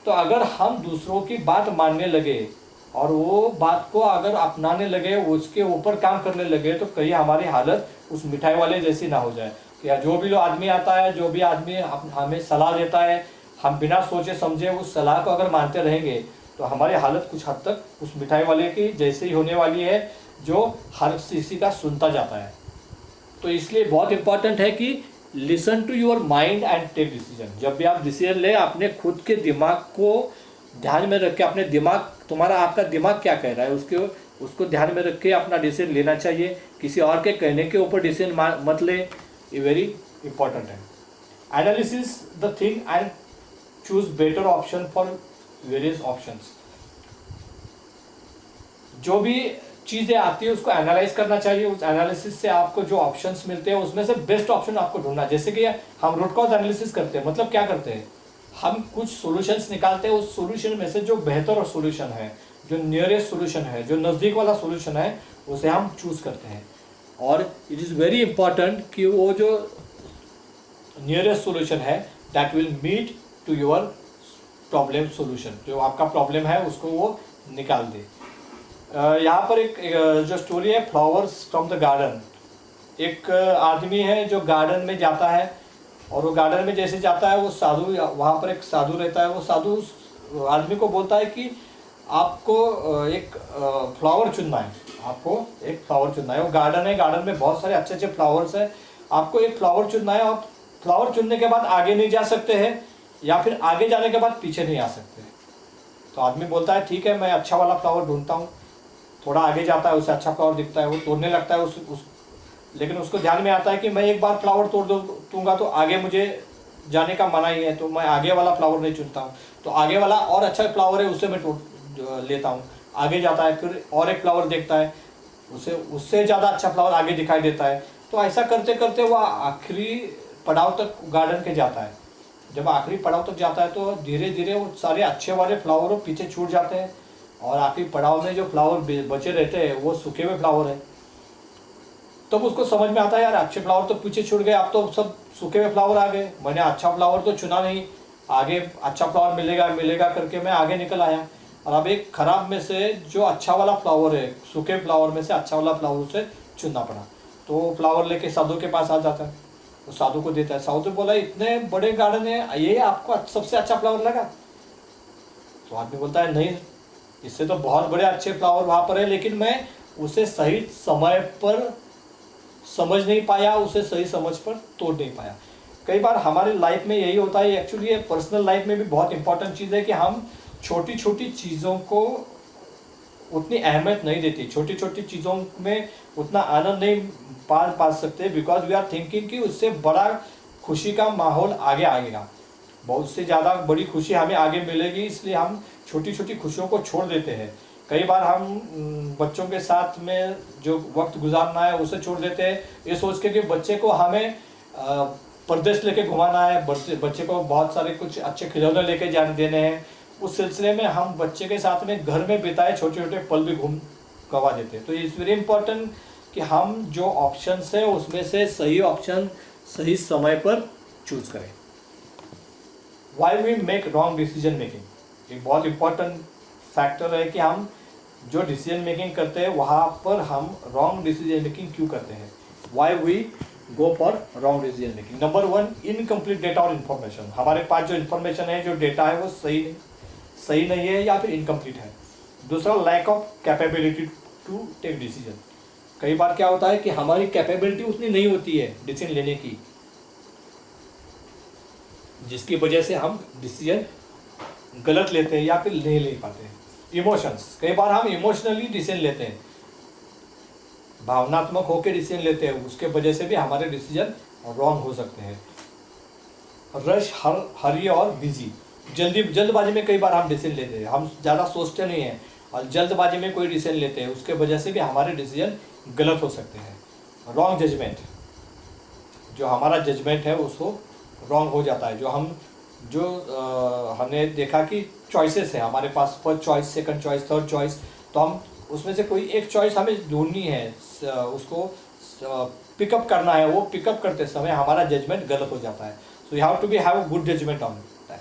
तो अगर हम दूसरों की बात मानने लगे और वो बात को अगर अपनाने लगे, उसके ऊपर काम करने लगे, तो कहीं हमारी हालत उस मिठाई वाले जैसी ना हो जाए। या जो भी आदमी आता है, जो भी आदमी हमें सलाह देता है, हम बिना सोचे समझे उस सलाह को अगर मानते रहेंगे तो हमारी हालत कुछ हद तक उस मिठाई वाले की जैसे ही होने वाली है, जो हर किसी का सुनता जाता है। तो इसलिए बहुत इंपॉर्टेंट है कि listen to your mind and take decision. जब भी आप डिसीजन ले, अपने खुद के दिमाग को ध्यान में रख के, अपने दिमाग, तुम्हारा आपका दिमाग क्या कह रहा है उसको ध्यान में रख के अपना डिसीजन लेना चाहिए। किसी और के कहने के ऊपर डिसीजन मत ले, ये वेरी इंपॉर्टेंट है। Analysis the thing and choose better option for various options. जो भी चीज़ें आती है उसको एनालाइज करना चाहिए। उस एनालिसिस से आपको जो ऑप्शंस मिलते हैं उसमें से बेस्ट ऑप्शन आपको ढूंढना। जैसे कि हम रूट कॉज एनालिसिस करते हैं, मतलब क्या करते हैं, हम कुछ सॉल्यूशंस निकालते हैं, उस सॉल्यूशन में से जो बेहतर सॉल्यूशन है, जो नियरेस्ट सॉल्यूशन है, जो नज़दीक वाला सॉल्यूशन है, उसे हम चूज़ करते हैं। और इट इज़ वेरी इंपॉर्टेंट कि वो जो नियरेस्ट सॉल्यूशन है that will meet to your problem solution, जो आपका प्रॉब्लम है उसको वो निकाल दे। यहाँ पर एक जो स्टोरी है, फ्लावर्स फ्रॉम द गार्डन। एक आदमी है जो गार्डन में जाता है, और वो गार्डन में जैसे जाता है, वो साधु, वहाँ पर एक साधु रहता है। वो साधु उस आदमी को बोलता है कि आपको एक फ्लावर चुनना है, आपको एक फ्लावर चुनना है। वो गार्डन है, गार्डन में बहुत सारे अच्छे अच्छे फ्लावर्स हैं, आपको एक फ्लावर चुनना है। आप फ्लावर चुनने के बाद आगे नहीं जा सकते हैं, या फिर आगे जाने के बाद पीछे नहीं आ सकते। तो आदमी बोलता है ठीक है, मैं अच्छा वाला फ्लावर ढूंढता हूँ। थोड़ा आगे जाता है, उसे अच्छा फ्लावर दिखता है, वो तोड़ने लगता है लेकिन उसको ध्यान में आता है कि मैं एक बार फ्लावर तोड़ दूंगा तो आगे मुझे जाने का मना ही है, तो मैं आगे वाला फ्लावर नहीं चुनता हूँ। तो आगे वाला और अच्छा फ्लावर है, उसे मैं तोड़ लेता हूँ। आगे जाता है, फिर और एक फ्लावर देखता है, उससे ज़्यादा अच्छा फ्लावर आगे दिखाई देता है। तो ऐसा करते करते वो आखिरी पड़ाव तक गार्डन के जाता है। जब आखिरी पड़ाव तक जाता है तो धीरे धीरे वो सारे अच्छे वाले फ्लावर पीछे छूट जाते हैं, और आखिरी पड़ाव में जो फ्लावर बचे रहते हैं वो सूखे हुए फ्लावर है। तब उसको समझ में आता है, यार अच्छे फ्लावर तो पीछे छूट गए, अब तो सब सूखे हुए फ्लावर आ गए, मैंने अच्छा फ्लावर तो चुना नहीं, आगे अच्छा फ्लावर मिलेगा करके मैं आगे निकल आया, और अब एक खराब में से जो अच्छा वाला फ्लावर है, सूखे फ्लावर में से अच्छा वाला फ्लावर से चुनना पड़ा। तो वो फ्लावर लेके साधु के पास आ जाता है, वो साधु को देता है। साधु बोला, इतने बड़े गार्डन है, ये आपको सबसे अच्छा फ्लावर लगा? तो आदमी बोलता है, नहीं, इससे तो बहुत बड़े अच्छे फ्लावर वहाँ पर है, लेकिन मैं उसे सही समय पर समझ नहीं पाया, उसे सही समझ पर तोड़ नहीं पाया। कई बार हमारी लाइफ में यही होता है। एक्चुअली ये पर्सनल लाइफ में भी बहुत इंपॉर्टेंट चीज़ है कि हम छोटी छोटी चीज़ों को उतनी अहमियत नहीं देती, छोटी छोटी चीज़ों में उतना आनंद नहीं पा सकते, बिकॉज वी आर थिंकिंग कि उससे बड़ा खुशी का माहौल आगे आएगा, बहुत से ज़्यादा बड़ी खुशी हमें आगे मिलेगी, इसलिए हम छोटी छोटी खुशियों को छोड़ देते हैं। कई बार हम बच्चों के साथ में जो वक्त गुजारना है उसे छोड़ देते हैं, ये सोच के कि बच्चे को हमें परदेश लेके घुमाना है, बच्चे को बहुत सारे कुछ अच्छे खिलौने लेके जाने देने हैं। उस सिलसिले में हम बच्चे के साथ में घर में बिताए छोटे छोटे पल भी गवा देते हैं। तो इट्स वेरी इंपॉर्टेंट कि हम जो ऑप्शंस है उसमें से सही ऑप्शन सही समय पर चूज करें। Why we make wrong decision making, एक बहुत इंपॉर्टेंट फैक्टर है कि हम जो डिसीजन मेकिंग करते हैं वहाँ पर हम रॉन्ग डिसीजन मेकिंग क्यों करते हैं। Why we go for wrong decision making. Number 1, incomplete data और इन्फॉर्मेशन। हमारे पास जो इन्फॉर्मेशन है, जो डेटा है, वो सही नहीं है या फिर इनकम्प्लीट है। दूसरा, lack of capability to take decision. कई बार क्या होता है कि हमारी कैपेबिलिटी उतनी नहीं होती है डिसीजन लेने की, जिसकी वजह से हम डिसीजन गलत लेते हैं या फिर नहीं ले पाते हैं। इमोशंस, कई बार हम इमोशनली डिसीजन लेते हैं, भावनात्मक होकर डिसीजन लेते हैं, उसके वजह से भी हमारे डिसीजन रॉन्ग हो सकते हैं। रश, हरी और बिजी, जल्दबाजी में कई बार हम डिसीजन लेते हैं, हम ज़्यादा सोचते नहीं हैं और जल्दबाजी में कोई डिसीजन लेते हैं, उसके वजह से भी हमारे डिसीजन गलत हो सकते हैं। रॉन्ग जजमेंट, जो हमारा जजमेंट है उसको रॉन्ग हो जाता है। हमने देखा कि चॉइसेस है हमारे पास, first choice, second choice, third choice, तो हम उसमें से कोई एक चॉइस हमें ढूंढनी है, उसको पिकअप करना है। वो पिकअप करते समय हमारा जजमेंट गलत हो जाता है। So you have to be have a good judgement on that.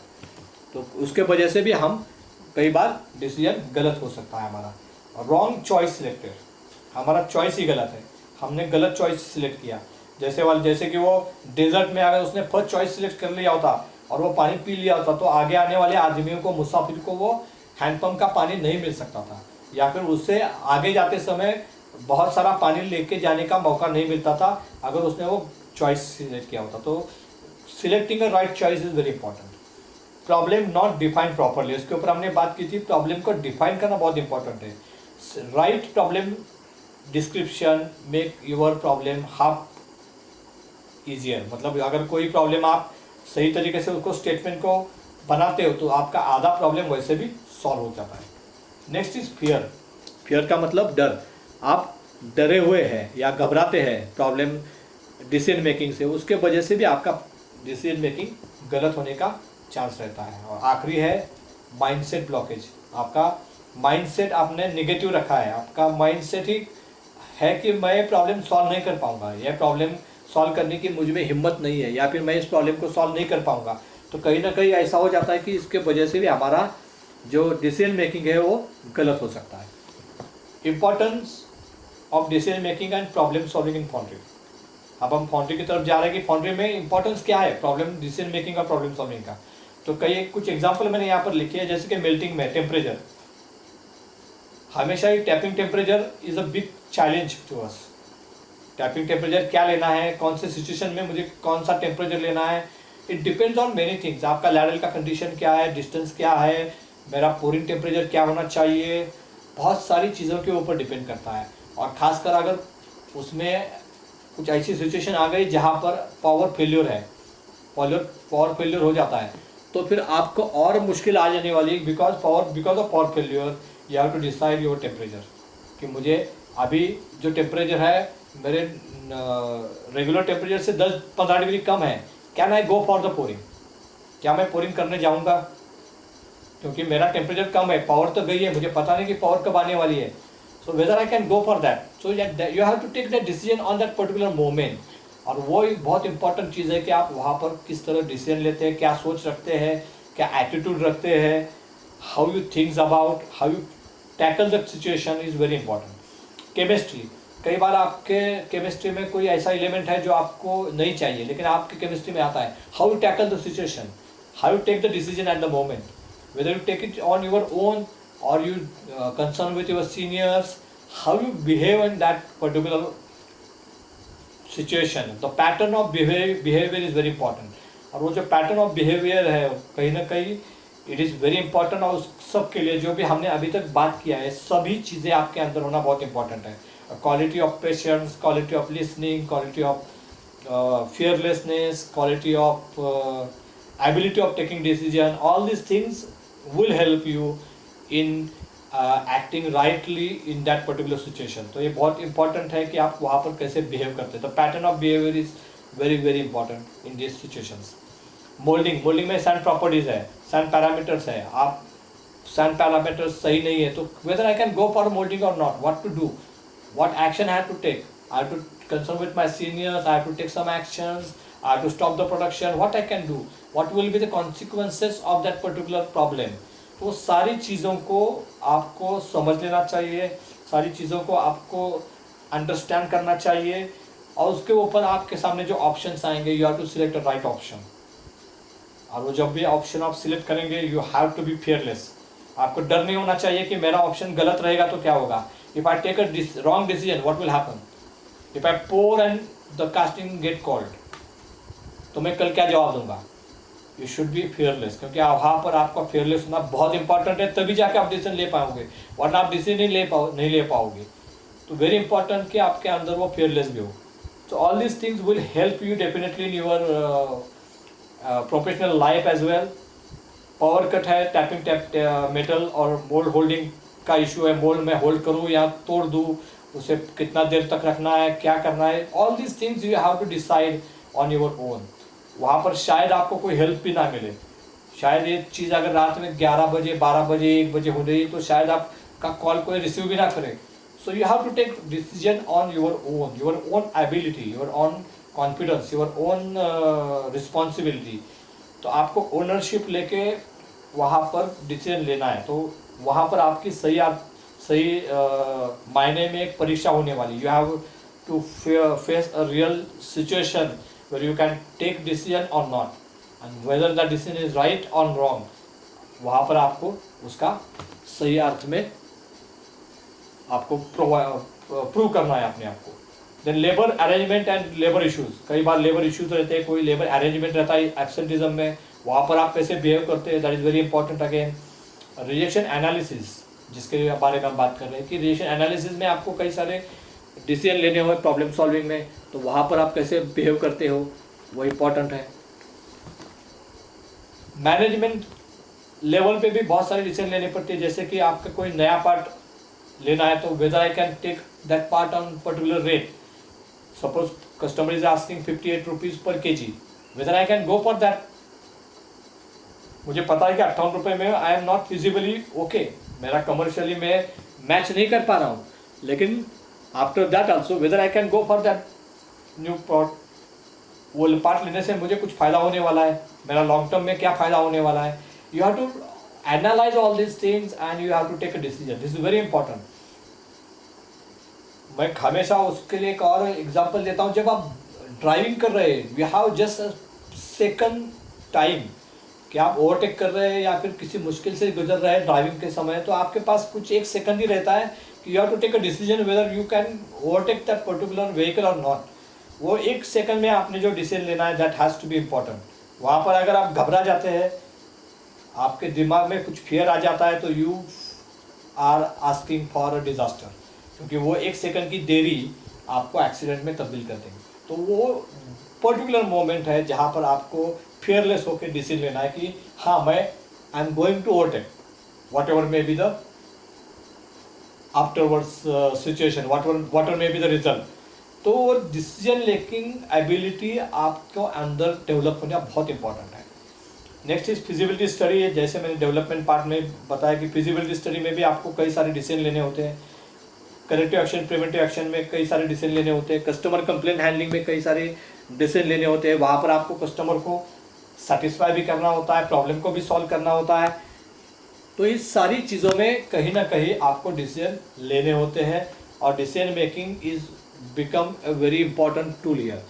तो उसके वजह से भी हम कई बार डिसीजन गलत हो सकता है हमारा। रॉन्ग चॉइस सिलेक्टेड, हमारा चॉइस ही गलत है, हमने गलत चॉइस सिलेक्ट किया। जैसे कि वो डेजर्ट में अगर उसने फर्स्ट चॉइस सिलेक्ट कर लिया होता और वो पानी पी लिया होता, तो आगे आने वाले आदमियों को, मुसाफिर को वो हैंडपम्प का पानी नहीं मिल सकता था, या फिर उससे आगे जाते समय बहुत सारा पानी लेके जाने का मौका नहीं मिलता था अगर उसने वो चॉइस सिलेक्ट किया होता। तो selecting a right choice is very important. Problem not defined properly, इसके ऊपर हमने बात की थी। प्रॉब्लम को डिफाइन करना बहुत इंपॉर्टेंट है। Right problem description make your problem half easier. मतलब अगर कोई प्रॉब्लम आप सही तरीके से उसको स्टेटमेंट को बनाते हो तो आपका आधा प्रॉब्लम वैसे भी सॉल्व हो जाता है। Next is fear. फियर का मतलब डर। आप डरे हुए हैं या घबराते हैं प्रॉब्लम डिसीजन मेकिंग से, उसके वजह से भी आपका डिसीजन मेकिंग गलत होने का चांस रहता है। और आखिरी है माइंडसेट ब्लॉकेज। आपका माइंडसेट आपने नेगेटिव रखा है, आपका माइंडसेट ही है कि मैं प्रॉब्लम सॉल्व नहीं कर पाऊंगा, यह प्रॉब्लम सॉल्व करने की मुझ में हिम्मत नहीं है, या फिर मैं इस प्रॉब्लम को सॉल्व नहीं कर पाऊंगा। तो कहीं ना कहीं ऐसा हो जाता है कि इसके वजह से भी हमारा जो डिसीजन मेकिंग है वो गलत हो सकता है। Importance of decision making and problem solving in foundry. अब हम फाउंड्री की तरफ जा रहे हैं कि फाउंड्री में इंपॉर्टेंस क्या है प्रॉब्लम डिसीजन मेकिंग और प्रॉब्लम सॉल्विंग का। तो कुछ एग्जाम्पल मैंने यहाँ पर लिखे हैं, जैसे कि मेल्टिंग में टेम्परेचर। हमेशा ही tapping temperature is a big challenge to us. Tapping temperature क्या लेना है, कौन से सिचुएशन में मुझे कौन सा टेम्परेचर लेना है, it depends on many things. आपका लैडल का कंडीशन क्या है, डिस्टेंस क्या है, मेरा पोरिंग टेम्परेचर क्या होना चाहिए, बहुत सारी चीज़ों के ऊपर डिपेंड करता है। और ख़ासकर अगर उसमें कुछ ऐसी सिचुएशन आ गई जहाँ पर पावर फेल्योर है, पावर फेल्योर हो जाता है, तो फिर आपको और मुश्किल आ जाने वाली है। Because of power failure you have to decide your temperature, कि मुझे अभी जो टेम्परेचर है मेरे रेगुलर टेम्परेचर से 10-15 डिग्री कम है, can I go for the pouring, क्या मैं पोरिंग करने जाऊंगा? क्योंकि मेरा टेम्परेचर कम है, पावर तो गई है, मुझे पता नहीं कि पावर कब आने वाली है। So whether I can go for that, so you have to take that decision on that particular moment. और वो एक बहुत इंपॉर्टेंट चीज़ है कि आप वहाँ पर किस तरह डिसीजन लेते हैं, क्या सोच रखते हैं, क्या एटीट्यूड रखते हैं, how you thinks about, how you tackle that situation is very important. Chemistry, कई बार आपके केमिस्ट्री में कोई ऐसा एलिमेंट है जो आपको नहीं चाहिए लेकिन आपके केमिस्ट्री में आता है। How you tackle the situation, how you take the decision at the moment, whether you take it on your own or you concern with your seniors, how you behave in that particular situation. The pattern of behaviour is very important. और वो जो pattern of behaviour है कहीं ना कहीं it is very important. और उस सब के लिए जो भी हमने अभी तक बात किया है, सभी चीज़ें आपके अंदर होना बहुत इंपॉर्टेंट है। Quality of patience, quality of listening, quality of fearlessness, quality of ability of taking decision, all these things will help you in acting rightly in that particular situation. तो ये बहुत important है कि आप वहाँ पर कैसे behave करते हैं। तो pattern of behavior is very very important in these situations. Moulding में sand properties है, sand parameters है। आप sand parameters सही नहीं है तो whether I can go for molding or not, what to do, what action I have to take, I have to consult with my seniors, I have to take some actions, I have to stop the production, what I can do, what will be the consequences of that particular problem. तो सारी चीज़ों को आपको समझ लेना चाहिए, सारी चीज़ों को आपको अंडरस्टैंड करना चाहिए और उसके ऊपर आपके सामने जो ऑप्शंस आएंगे you have to select a right option. और वो जब भी ऑप्शन आप सिलेक्ट करेंगे you have to be fearless. आपको डर नहीं होना चाहिए कि मेरा ऑप्शन गलत रहेगा तो क्या होगा। If I take a wrong decision what will happen, if I pour and the casting get cold, तो मैं कल क्या जवाब दूंगा। यू शुड बी फियरलेस, क्योंकि वहाँ पर आपका फियरलेस होना बहुत इंपॉर्टेंट है, तभी जाके आप डिसीजन ले पाओगे, वरना आप डिसीजन नहीं ले पाओगे। तो वेरी इंपॉर्टेंट कि आपके अंदर वो फियरलेस भी हो। तो all this things will help you definitely in your professional life as well. Power cut है, टैपिंग मेटल और मोल्ड होल्डिंग का इशू है, मोल्ड में होल्ड करूँ या तोड़ दूँ, उसे कितना देर तक रखना है, क्या करना है, all these things you have to decide on your own. वहाँ पर शायद आपको कोई हेल्प भी ना मिले, शायद ये चीज़ अगर रात में 11 बजे 12 बजे 1 बजे हो रही तो शायद आपका कॉल कोई रिसीव भी ना करे। So you have to take decision on your own ability, your own confidence, your own responsibility. तो आपको ओनरशिप लेके वहाँ पर डिसीजन लेना है। तो वहाँ पर आपकी सही मायने में एक परीक्षा होने वाली। You have to face a real situation where you can take decision or not, and whether the decision is right और रॉन्ग, वहाँ पर आपको उसका सही अर्थ में आपको प्रूव करना है अपने आप को। Then labour arrangement and labour issues, कई बार लेबर इश्यूज रहते हैं, कोई लेबर अरेंजमेंट रहता है एब्सेंटिज्म में, वहाँ पर आप कैसे बिहेव करते हैं, that is very important. Again rejection analysis, जिसके बारे में हम बात कर रहे हैं कि रिजेक्शन एनालिसिस में आपको कई सारे डिसीजन लेने हो प्रॉब्लम सॉल्विंग में, तो वहाँ पर आप कैसे बिहेव करते हो वो इम्पॉर्टेंट है। मैनेजमेंट लेवल पे भी बहुत सारे डिसीजन लेने पड़ते हैं, जैसे कि आपका कोई नया पार्ट लेना है तो whether I can take that part on particular rate. Suppose customer is asking 58 rupees per kg, whether I can go for that. मुझे पता है कि 58 रुपये में I am not feasibly okay, मेरा कमर्शियली मैं मैच नहीं कर पा रहा हूँ, लेकिन after that also whether I can go for that new part. वो पार्ट लेने से मुझे कुछ फ़ायदा होने वाला है, मेरा लॉन्ग टर्म में क्या फ़ायदा होने वाला है। You have to analyse all this things and you have to take a decision, this is very important. मैं हमेशा उसके लिए एक और एग्जांपल देता हूँ, जब आप ड्राइविंग कर रहे हैं, you have just a second time कि आप ओवरटेक कर रहे हैं या फिर किसी मुश्किल से गुजर रहे हैं ड्राइविंग के समय, तो आपके पास कुछ 1 सेकंड ही रहता है कि you have to take a decision whether you can overtake that particular vehicle और नॉट। वो 1 सेकंड में आपने जो डिसीजन लेना है, that has to be important. वहाँ पर अगर आप घबरा जाते हैं, आपके दिमाग में कुछ फियर आ जाता है, तो you are asking for a disaster, क्योंकि वो 1 सेकंड की देरी आपको एक्सीडेंट में तब्दील कर देंगे। तो वो पर्टिकुलर मोमेंट है जहाँ पर आपको फियरलेस होकर डिसीजन लेना है कि हाँ, मैं I am going to overtake whatever may be the afterwards situation, whatever may be the result. तो वो डिसीजन मेकिंग एबिलिटी आपको अंदर डेवलप होना बहुत इंपॉर्टेंट है। Next is feasibility study. जैसे मैंने डेवलपमेंट पार्ट में बताया कि फिजिबिलिटी स्टडी में भी आपको कई सारे डिसीजन लेने होते हैं, करेक्टिव एक्शन प्रिवेंटिव एक्शन में कई सारे डिसीजन लेने होते हैं, कस्टमर कंप्लेंट हैंडलिंग में कई सारे डिसीजन लेने होते हैं। वहाँ पर आपको कस्टमर को सेटिस्फाई भी करना होता है, प्रॉब्लम को भी सॉल्व करना होता है। तो इस सारी चीज़ों में कहीं ना कहीं आपको डिसीजन लेने होते हैं, और decision making is become a very important tool here.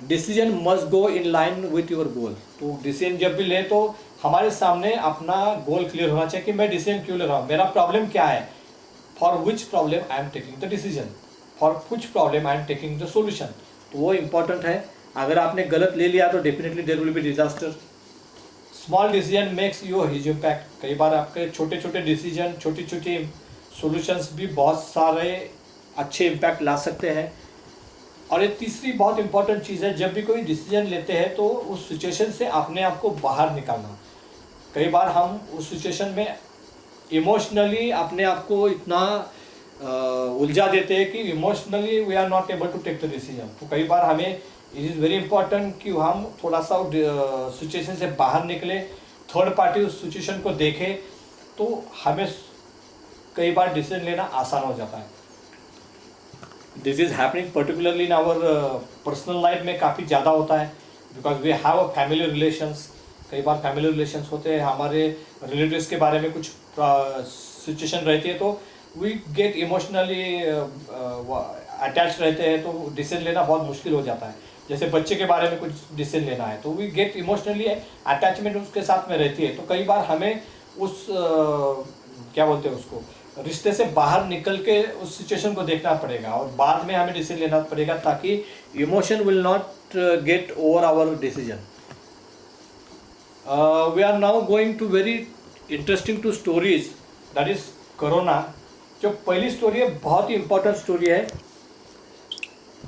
Decision must go in line with your goal. तो डिसीजन जब भी ले तो हमारे सामने अपना गोल क्लियर होना चाहिए कि मैं डिसीजन क्यों ले रहा हूँ, मेरा प्रॉब्लम क्या है, for which problem I am taking the decision, for which problem I am taking the solution. तो वो इम्पॉर्टेंट है। अगर आपने गलत ले लिया तो definitely there will be disaster. Small decision makes you huge impact. कई बार आपके छोटे छोटे डिसीजन, छोटी छोटी सॉल्यूशंस भी बहुत सारे अच्छे इम्पैक्ट ला सकते हैं। और एक तीसरी बहुत इंपॉर्टेंट चीज़ है, जब भी कोई डिसीजन लेते हैं तो उस सिचुएशन से अपने आप को बाहर निकालना। कई बार हम उस सिचुएशन में इमोशनली अपने आप को इतना उलझा देते हैं कि emotionally we are not able to take the decision. तो कई बार हमें इट इज़ वेरी इंपॉर्टेंट कि हम थोड़ा सा सिचुएशन से बाहर निकले, थर्ड पार्टी उस सिचुएशन को देखे, तो हमें कई बार डिसीजन लेना आसान हो जाता है। This is happening particularly in our personal life में काफ़ी ज़्यादा होता है, because we have a family relations. कई बार फैमिली रिलेशंस होते हैं, हमारे रिलेटिव्स के बारे में कुछ सिचुएशन रहती है, तो वी गेट इमोशनली अटैच रहते हैं, तो डिसीजन लेना बहुत मुश्किल हो जाता है। जैसे बच्चे के बारे में कुछ डिसीजन लेना है तो वी गेट इमोशनली अटैचमेंट उसके साथ में रहती है। तो कई बार हमें उस क्या बोलते हैं उसको, रिश्ते से बाहर निकल के उस सिचुएशन को देखना पड़ेगा और बाद में हमें डिसीजन लेना पड़ेगा, ताकि emotion will not get over our decision. We are now going to very interesting two stories, that is corona. जो पहली स्टोरी है बहुत ही इंपॉर्टेंट स्टोरी है।